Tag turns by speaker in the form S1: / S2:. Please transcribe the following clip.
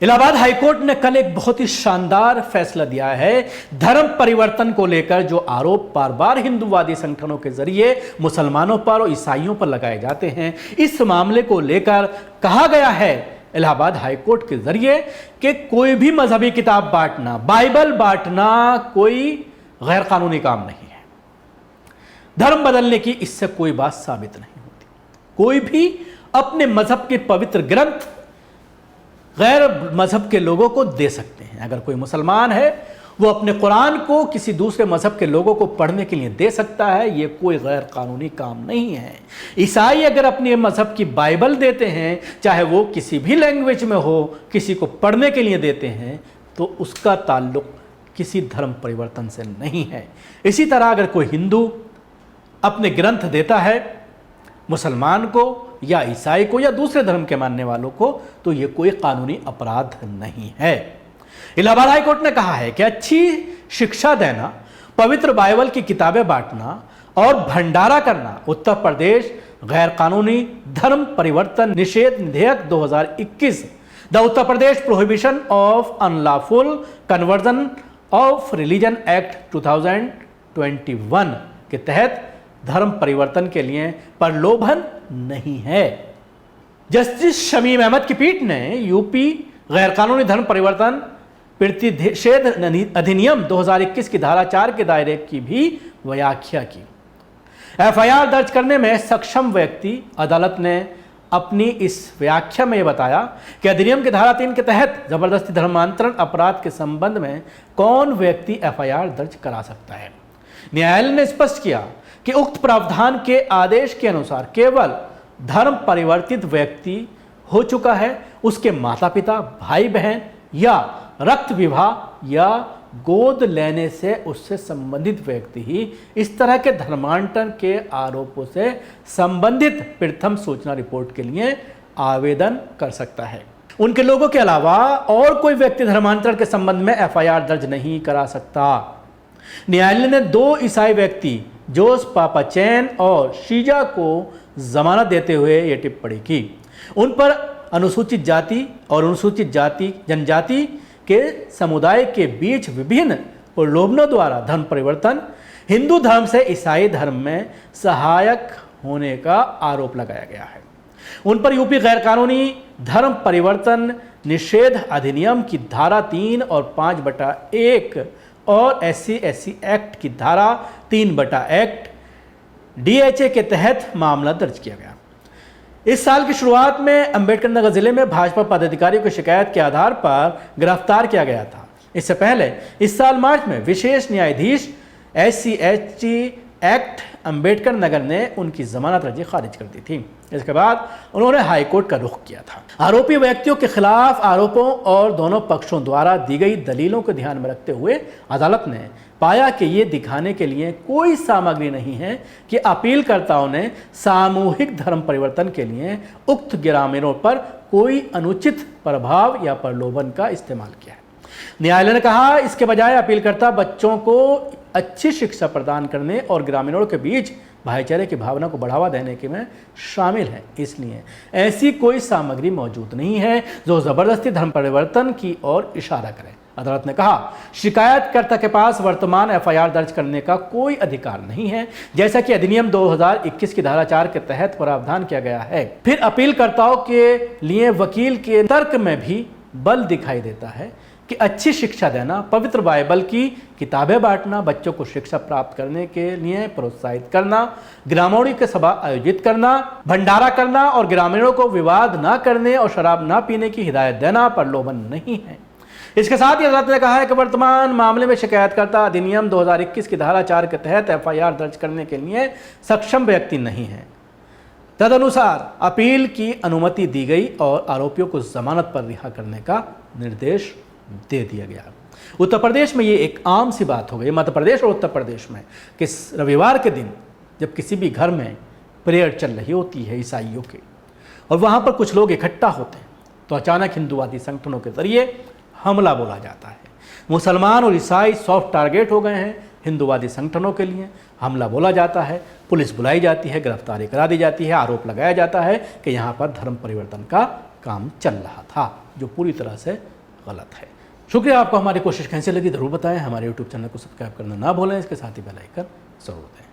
S1: Allahabad high court ने कल एक बहुत ही शानदार फैसला दिया है। धर्म परिवर्तन को लेकर जो आरोप बार बार हिंदूवादी संगठनों के जरिए मुसलमानों पर और ईसाइयों पर लगाए जाते हैं, इस मामले को लेकर कहा गया है इलाहाबाद हाईकोर्ट के जरिए कि कोई भी मजहबी किताब बांटना, बाइबल बांटना कोई गैर कानूनी काम नहीं है। धर्म बदलने की इससे कोई बात साबित नहीं होती। कोई भी अपने मजहब के पवित्र ग्रंथ गैर मजहब के लोगों को दे सकते हैं। अगर कोई मुसलमान है वो अपने कुरान को किसी दूसरे मजहब के लोगों को पढ़ने के लिए दे सकता है, ये कोई गैर कानूनी काम नहीं है। ईसाई अगर अपने मजहब की बाइबल देते हैं, चाहे वो किसी भी लैंग्वेज में हो, किसी को पढ़ने के लिए देते हैं, तो उसका ताल्लुक किसी धर्म परिवर्तन से नहीं है। इसी तरह अगर कोई हिंदू अपने ग्रंथ देता है मुसलमान को या ईसाई को या दूसरे धर्म के मानने वालों को, तो ये कोई कानूनी अपराध नहीं है। इलाहाबाद हाईकोर्ट ने कहा है कि अच्छी शिक्षा देना, पवित्र बाइबल की किताबें बांटना और भंडारा करना उत्तर प्रदेश गैर कानूनी धर्म परिवर्तन निषेध विधेयक 2021 the Uttar Pradesh prohibition of unlawful conversion of religion act 2021 के तहत धर्म परिवर्तन के लिए प्रलोभन नहीं है। जस्टिस शमीम अहमद की पीठ ने यूपी गैर कानूनी धर्म परिवर्तन प्रतिषेध अधिनियम 2021 की धारा 4 के दायरे की भी व्याख्या की। एफआईआर दर्ज करने में सक्षम व्यक्ति अदालत ने अपनी इस व्याख्या में यह बताया कि अधिनियम की धारा 3 के तहत जबरदस्ती धर्मांतरण अपराध के संबंध में कौन व्यक्ति एफआईआर दर्ज करा सकता है। न्यायालय ने स्पष्ट किया कि उक्त प्रावधान के आदेश के अनुसार केवल धर्म परिवर्तित व्यक्ति हो चुका है, उसके माता पिता, भाई बहन या रक्त विवाह या गोद लेने से उससे संबंधित व्यक्ति ही इस तरह के धर्मांतरण के आरोपों से संबंधित प्रथम सूचना रिपोर्ट के लिए आवेदन कर सकता है। उनके लोगों के अलावा और कोई व्यक्ति धर्मांतरण के संबंध में एफआईआर दर्ज नहीं करा सकता। न्यायालय ने 2 ईसाई व्यक्ति जोस पापाचैन और शीजा को जमानत देते हुए यह टिप्पणी की। उन पर अनुसूचित जाति और अनुसूचित जाति जनजाति के समुदाय के बीच विभिन्न प्रलोभनों द्वारा धर्म परिवर्तन, हिंदू धर्म से ईसाई धर्म में सहायक होने का आरोप लगाया गया है। उन पर यूपी गैर कानूनी धर्म परिवर्तन निषेध अधिनियम की धारा 3 और 5/1 और SC/SC एक्ट की धारा 3/एक्ट DHA के तहत मामला दर्ज किया गया। इस साल की शुरुआत में अंबेडकर नगर जिले में भाजपा पदाधिकारियों की शिकायत के आधार पर गिरफ्तार किया गया था। इससे पहले इस साल मार्च में विशेष न्यायाधीश SC/ST एक्ट अंबेडकर नगर ने उनकी जमानत अर्जी खारिज कर दी थी। इसके बाद उन्होंने हाईकोर्ट का रुख किया था। आरोपी व्यक्तियों के खिलाफ आरोपों और दोनों पक्षों द्वारा दी गई दलीलों को ध्यान में रखते हुए अदालत ने पाया कि ये दिखाने के लिए कोई सामग्री नहीं है कि अपीलकर्ताओं ने सामूहिक धर्म परिवर्तन के लिए उक्त ग्रामीणों पर कोई अनुचित प्रभाव या प्रलोभन का इस्तेमाल किया है। न्यायालय ने कहा इसके बजाय अपीलकर्ता बच्चों को अच्छी शिक्षा प्रदान करने और ग्रामीणों के बीच भाईचारे की भावना को बढ़ावा देने के में शामिल है, इसलिए ऐसी कोई सामग्री मौजूद नहीं है जो जबरदस्ती धर्म परिवर्तन की ओर इशारा करे। अदालत ने कहा शिकायतकर्ता के पास वर्तमान एफआईआर दर्ज करने का कोई अधिकार नहीं है, जैसा कि अधिनियम 2021 की धारा 4 के तहत प्रावधान किया गया है। फिर अपीलकर्ताओं के लिए वकील के तर्क में भी बल दिखाई देता है कि अच्छी शिक्षा देना, पवित्र बाइबल की किताबें बांटना, बच्चों को शिक्षा प्राप्त करने के लिए प्रोत्साहित करना, ग्रामीणों की सभा आयोजित करना, भंडारा करना और ग्रामीणों को विवाद ना करने और शराब ना पीने की हिदायत देना प्रलोभन नहीं है। इसके साथ ही अदालत ने कहा है कि वर्तमान मामले में शिकायतकर्ता अधिनियम 2021 की धारा 4 के तहत एफआईआर दर्ज करने के लिए सक्षम व्यक्ति नहीं है। तदनुसार अपील की अनुमति दी गई और आरोपियों को जमानत पर रिहा करने का निर्देश दे दिया गया। उत्तर प्रदेश में ये एक आम सी बात हो गई, मध्य प्रदेश और उत्तर प्रदेश में, कि रविवार के दिन जब किसी भी घर में प्रेयर चल रही होती है ईसाइयों की और वहाँ पर कुछ लोग इकट्ठा होते हैं, तो अचानक हिंदूवादी संगठनों के जरिए हमला बोला जाता है। मुसलमान और ईसाई सॉफ्ट टारगेट हो गए हैं। हिंदूवादी संगठनों के लिए हमला बोला जाता है, पुलिस बुलाई जाती है, गिरफ्तारी करा दी जाती है, आरोप लगाया जाता है कि यहाँ पर धर्म परिवर्तन का काम चल रहा था, जो पूरी तरह से गलत है। शुक्रिया। आपको हमारी कोशिश कैसी लगी ज़रूर बताएं। हमारे यूट्यूब चैनल को सब्सक्राइब करना ना भूलें, इसके साथ ही बेल आइकन ज़रूर दें।